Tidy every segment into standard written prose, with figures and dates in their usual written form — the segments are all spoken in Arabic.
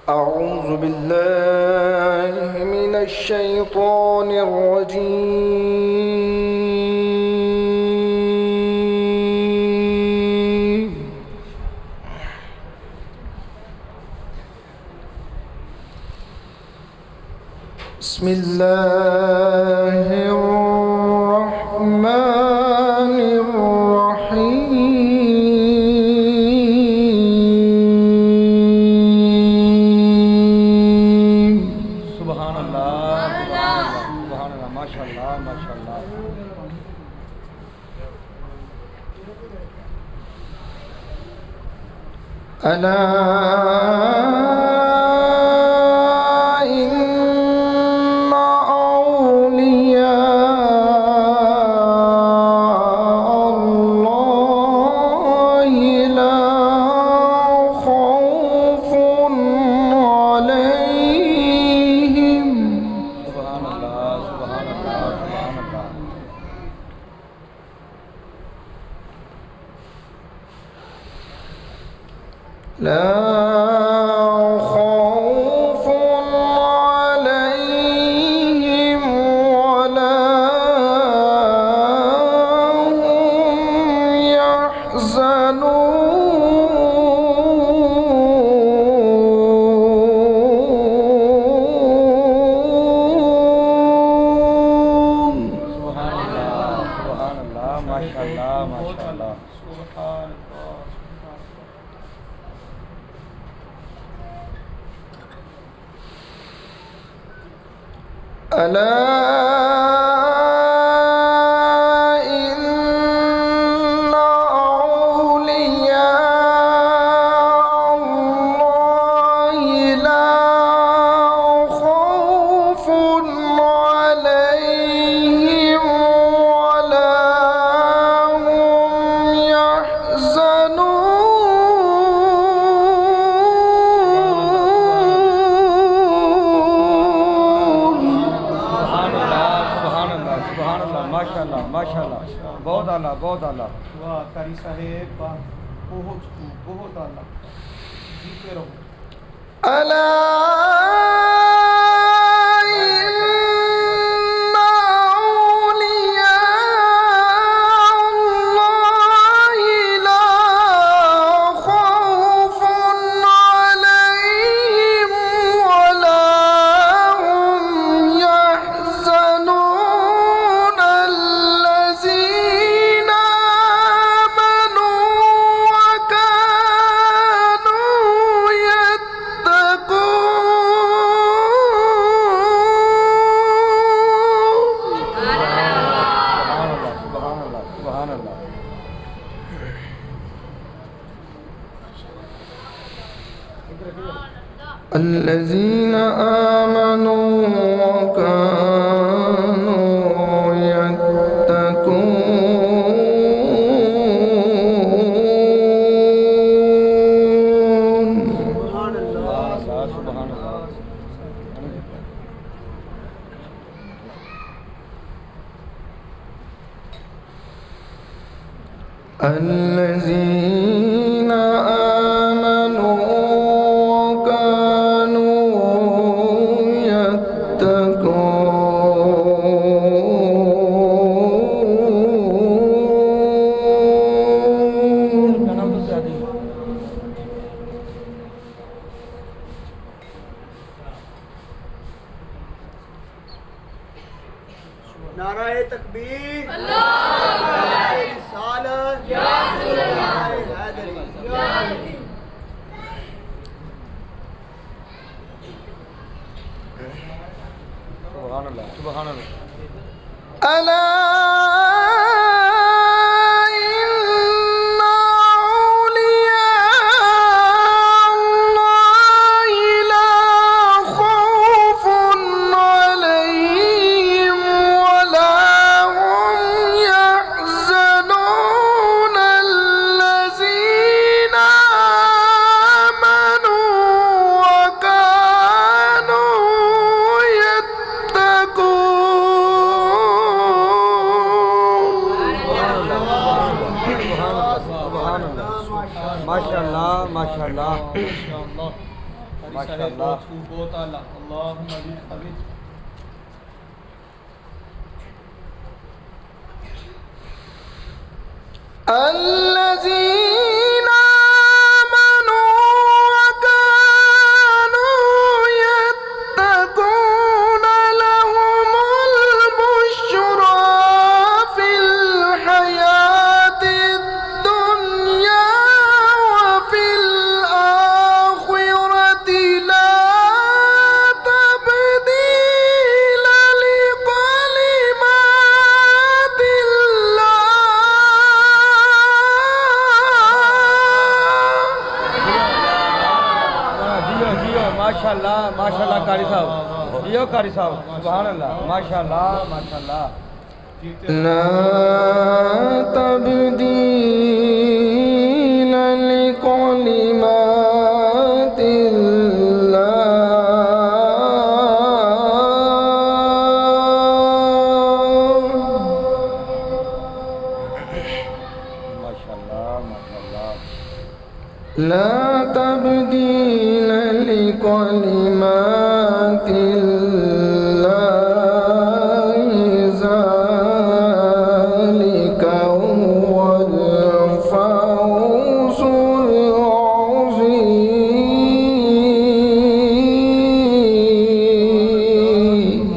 أعوذ بالله من الشيطان الرجيم. بسم الله الرحمن الرحيم. سبحان الله سبحان الله ما شاء الله ما شاء الله. ألا إن أولياء الله لا خوف عليهم سبحان الله سبحان الله سبحان الله. لا خوف عليهم ولا هم يحزنون. سبحان الله سبحان الله ما شاء الله ما شاء الله. سبحان الله. ألا إن أولياء الله لا خوف عليهم ولا هم يحزنون. سبحان الله سبحان الله ما شاء الله ما شاء الله. बहुत आला बहुत आला. वाह कारी साहेब वाह बहुत खूब बहुत आला जीते रहो. ألا إن أولياء الله لا خوف عليهم ولا هم يحزنون الذين آمنوا وكانوا يتقون. سبحان الله سبحان الله سبحان الله. الذين آمنوا وكانوا يتقون. سبحان الله سبحان الله. الذين آمنوا وكانوا يتقون. नाराए तकबीर अल्लाह रिसालत या रसूल अल्लाह हैदरी या अली. سبحان الله سبحان الله. ألا إن أولياء الله لا خوف عليهم ولا هم يحزنون الذين آمنوا وكانوا يتقون. माशाल्लाह माशाल्लाह. माशाअल्लाह माशाल्लाह बहुत आला अल्लाहुम्मा बिल खबीर الذين آمنوا وكانوا يتقون لهم البشرى في الحياة الدنيا وفي الآخرة لا تبديل لكلمات الله जियो जियो माशाल्लाह माशाल्लाह कारी साहब जियो कारी साहब सुभान अल्लाह माशाल्लाह माशाल्लाह لا تبديل لكلمات الله माशाल्लाह माशाल्लाह لا تبديل لكلمات الله ذلك هو الفوز العظيم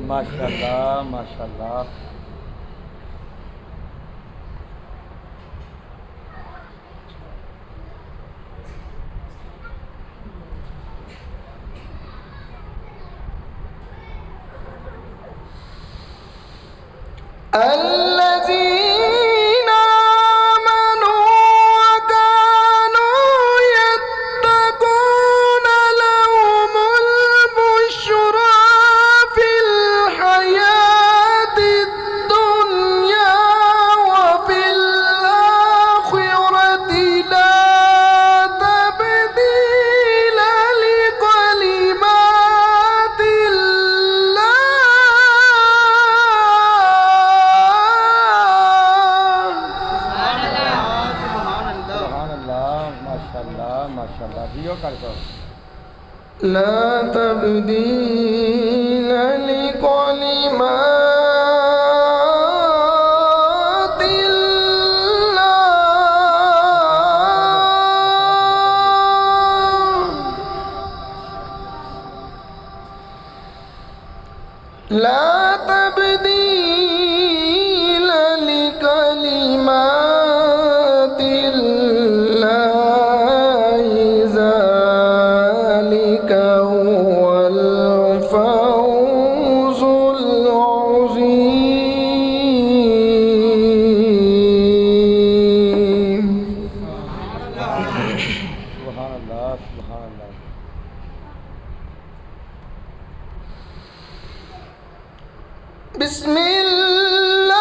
माशाल्लाह माशाल्लाह الذين آمنوا وكانوا يتقون لهم البشرى في الحياة الدنيا وفي الآخرة لا تبديل لكلمات सुभान अल्लाह माशाल्लाह माशाल्लाह जियो कारी साहब لا تبديل لكلمات الله لا تبديل لكلمات الله ذلك هو الفوز العظيم सुभान अल्लाह सुभान अल्लाह بسم الله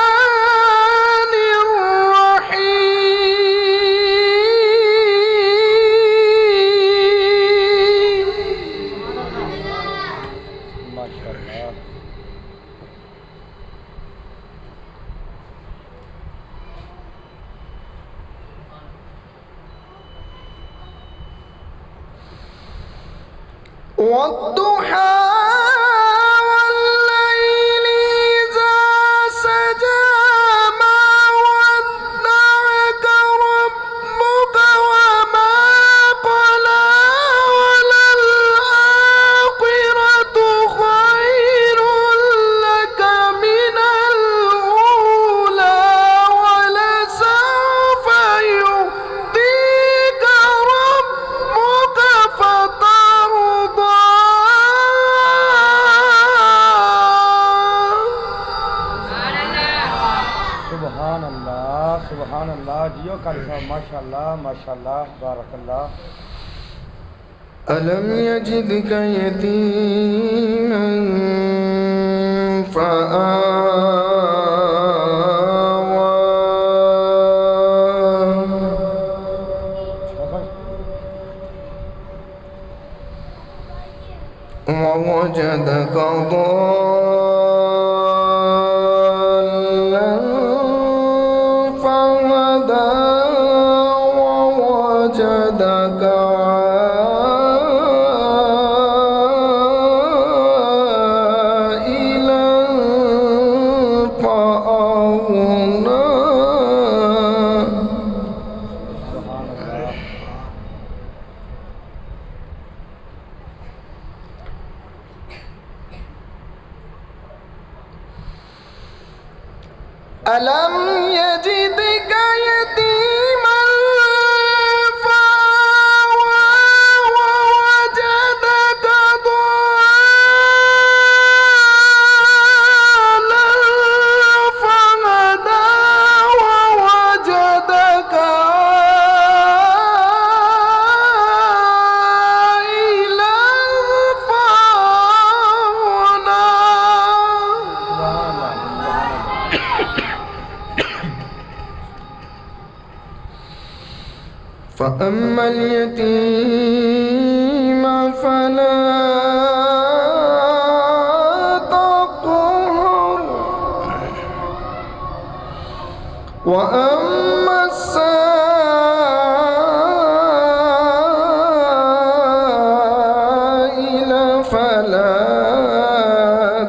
الرحمن الرحيم माशाल्लाह والضحى والليل إذا سجى ما ودعك ربك وما قلى وللآخرة خير لك من الأولى ولسوف يعطيك ربك فترضى सुभान अल्लाह जियो कारी साहब माशाल्लाह माशाल्लाह बारकल्लाह ألم يجدك يتيما فآوى ووجدك ضالا فأغنى ألم يجدك يتيما فآوى ووجدك ضالا فهدى ووجدك عائلا فأغنى. فأما اليتيم فلا تقهر وأما السائل فلا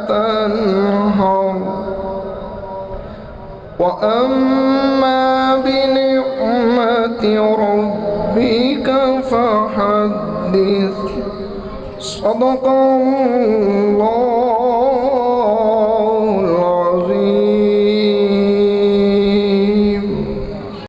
تنهر وأما بنعمة ربك فحدث. صدق الله